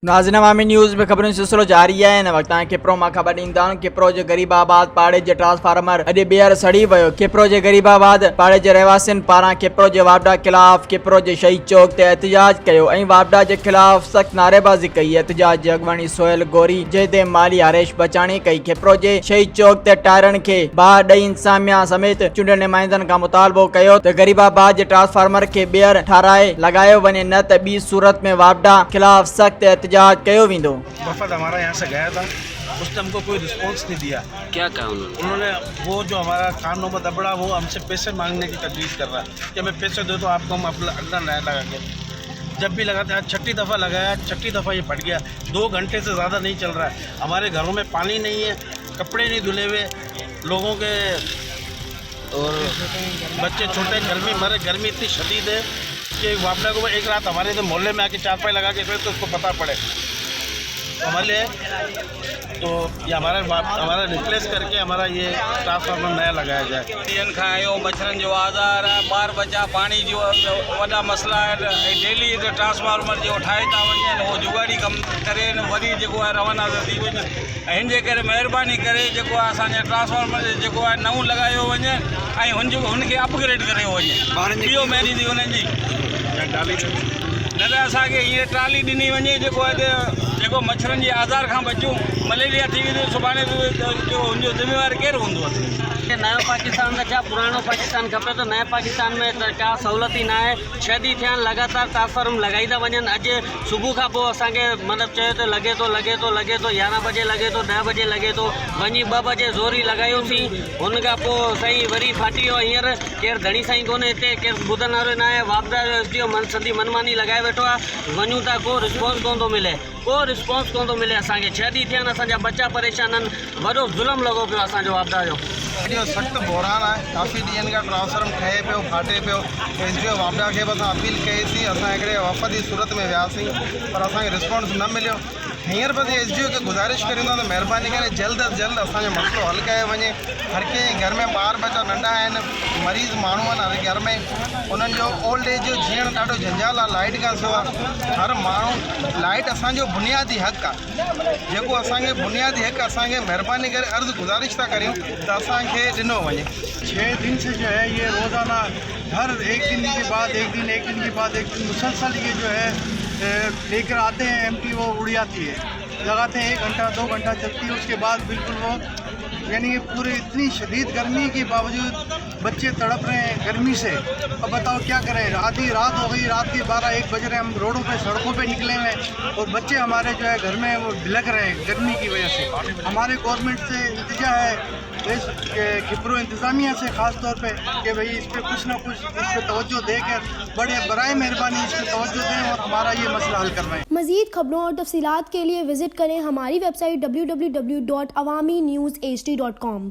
नाज़रीन, अवामी न्यूज़ में खबरों सिलसिलो जारी है। वक्त किप्रो मां ख़बर ॾींदा किप्रो जे गरीबाबाद पाड़े जे ट्रांसफार्मर अॼु ॿीहर सड़ी वियो। किप्रो जे गरीबाबाद पाड़े जे रहवासियुनि पारां किप्रो जे वापडा खिलाफ़ किप्रो जे शहीद चौक ते एहतजाज कयो ऐं वापडा जे खिलाफ़ सख़्त नारेबाज़ी कई। एहतजाज जी अॻवानी सोहेल गौरी जहिदे माली हरेश बचाणी कई। किप्रो जे शहीद चौक ते टायरनि खे बाहि ॾेई इंतज़ामिया समेत चूंडियल नुमाइंदनि खां मुतालबो कयो त गरीबाबाद जे ट्रांसफार्मर खे ॿीहर ठाराए लॻायो वञे, न त ॿी सूरत में वापडा खिलाफ़ सख़्त एहतजाज कयो वेंदो। वफद हमारा यहाँ से गया था, उसने हमको कोई रिस्पॉन्स नहीं दिया। क्या कहा उन्होंने वो जो हमारा खान मोहम्मद अबड़ा वो हमसे पैसे मांगने की तजवीज़ कर रहा है कि हमें पैसे दो तो आपको हम अपना अड्डा नया लगा के। जब भी लगाते हैं, छठी दफ़ा लगाया, छठी दफ़ा ये फट गया। 2 घंटे से ज़्यादा नहीं चल रहा है। हमारे घरों में पानी नहीं है, कपड़े नहीं धुले हुए लोगों के, और बच्चे छोटे गर्मी मरे। गर्मी इतनी शदीद है कि वापडा को एक रात हमारे तो मोहल्ले में आके चारपाई लगा के फिर तो उसको पता पड़े हमारे लिए। तो ये हमारा रिप्लेस करके हमारा ये ट्रांसफार्मर नया लगाया जाए। ॾींहंनि खां आयो मच्छरनि जो आज़ार आहे, ॿार बचा पानी जो वॾा मसला आहिनि। डेली ट्रांसफार्मर जो ठाहे था वञनि, उहो जुगाड़ी कमु करे वरी जेको आहे रवाना थी वञे। हिन जे करे महिरबानी करे जेको आहे असांजे ट्रांसफार्मर जेको आहे नओं लॻायो वञे ऐं हुनखे अपग्रेड कयो वञे। इहो महिरबानी थी हुननि जी। न त असांखे हीअं ट्राली ॾिनी वञे जेको आहे जेको मच्छरनि जे आज़ार खां बचूं। मलेरिया थी वेंदो सुभाणे जो हुनजो ज़िम्मेवार केरु हूंदो? नयो पाकिस्तान का क्या पुरानो पाकिस्तान खपे। तो नए पाकिस्तान में तो क्या सहूलत ही ना है। 6 ॾींहं थिया लगातार ट्रांसफार्म लगाई था वञनि। अॼु सुबुह खां पोइ असांखे मतिलबु चयो त लॻे थो 11 बजे लॻे थो, 10 बजे लॻे थो, वञी 2 बजे ज़ोरी लॻायोसीं। हुन खां पोइ साईं वरी फाटी वियो। हींअर केरु धणी साईं कोन्हे हिते, केरु ॿुधण वारो न आहे। वापडा जो सॼी मनमानी लॻाए वेठो आहे। वञूं था, को रिस्पॉन्स कोन थो मिले, को रिस्पॉन्स कोन थो मिले असांखे। 6 ॾींहं थिया आहिनि, असांजा बच्चा परेशान आहिनि। वॾो ज़ुल्म लॻो पियो असांजो वापडा जो। इहो सख़्तु बहिरान आहे। काफ़ी ॾींहंनि खां ट्रांसफार्मर ठहे पियो, फाटे पियो। SDO वापडा खे बि असां अपील कईसीं। असां हिकिड़े वफ़द जी सूरत में वियासीं पर असांखे रिस्पॉन्स न मिलियो। हींअर बि SDO खे गुज़ारिश कयूं था त महिरबानी करे जल्द अज़ जल्द असांजो मसइलो हल कयो वञे। हर कंहिं घर में ॿार बच्चा नंढा आहिनि, मरीज़ माण्हू आहिनि हर घर में। उन्हनि जो ओल्ड एज जो जीअण ॾाढो झंझाल आहे। लाइट खां सवाइ हर माण्हू, लाइट असांजो बुनियादी हक़ आहे, जेको असांखे बुनियादी हक़ असांखे महिरबानी करे अर्ज़ु गुज़ारिश था करियूं त असांखे ॾिनो वञे। 6 दिन से जो है ये रोज़ाना हर एक दिन के बाद एक दिन, एक दिन के बाद एक दिन मुसलसल ये जो है लेकर आते हैं। MT वो उड़ जाती है, लगाते हैं 1 घंटा 2 घंटा चलती है। उसके बाद बिल्कुल वो यानी कि पूरी इतनी शदीद गर्मी के बावजूद बच्चे तड़प रहे हैं गर्मी से। अब बताओ क्या करें। आधी रात हो गई, रात के 12-1 बज रहे हैं, हम रोडों पे सड़कों पे निकले हुए हैं और बच्चे हमारे जो है घर में वो भिलक रहे हैं गर्मी की वजह से। हमारे गवर्नमेंट से इल्तिजा है, किप्रो इंतज़ामिया से ख़ास तौर पे कि भाई इस पर कुछ ना कुछ इस पर तवज्जो देकर बराए मेहरबानी इस पर तवज्जो दें और हमारा ये मसला हल करवाएं। मज़ीद खबरों और तफसीलात के लिए विज़िट करें हमारी वेबसाइट www.awamiNewsHD.com।